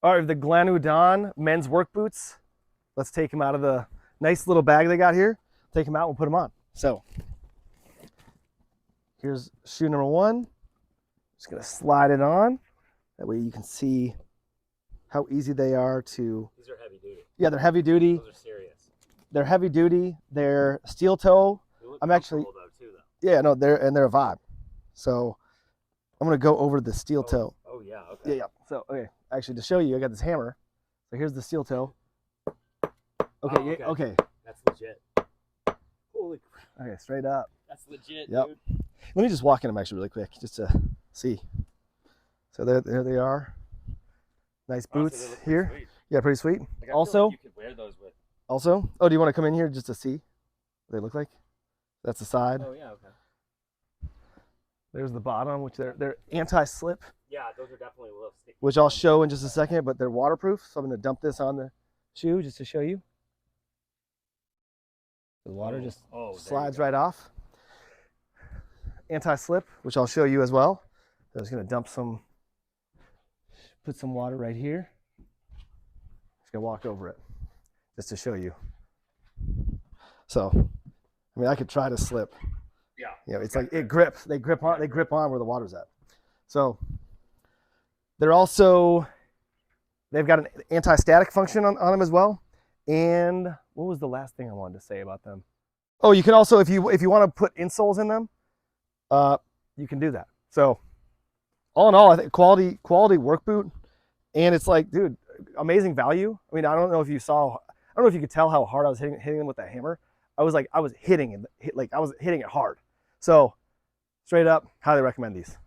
All right, the GLANOUDUN men's work boots. Let's take them out of the nice little bag they got here. Take them out and put them on. So here's shoe number one. Just gonna slide it on. That way you can see how easy they are to. These are heavy duty. Yeah, they're heavy duty. Those are serious. They're heavy duty. They're steel toe. I'm actually. Though, too, though. Yeah, no, they're a vibe. So I'm gonna go over the steel toe. Oh yeah. Okay. Yeah. So okay, actually to show you, I got this hammer. So here's the steel toe. Okay. Oh, okay. Okay. That's legit. Holy crap. Okay. Straight up. That's legit, Yep. dude. Let me just walk in them actually really quick, just to see. So there they are. Nice boots Honestly, here. sweet. Yeah, pretty sweet. Like, I Also, feel like you could wear those with. also, oh, do you want to come in here just to see what they look like? That's the side. Oh yeah. Okay. There's the bottom, which they're anti-slip, Yeah, those are definitely a little sticky. which I'll show in just a second, but they're waterproof. So I'm going to dump this on the shoe just to show you. The water just slides right off. Anti-slip, which I'll show you as well. I was going to put some water right here. Just going to walk over it just to show you. So, I mean, I could try to slip. Yeah. You know, it's like it grips. They grip on where the water's at. So they've got an anti-static function on them as well. And what was the last thing I wanted to say about them? Oh, you can also, if you want to put insoles in them, you can do that. So all in all, I think quality work boot, and it's like, dude, amazing value. I mean, I don't know if you could tell how hard I was hitting them with that hammer. I was hitting it hard. So straight up, highly recommend these.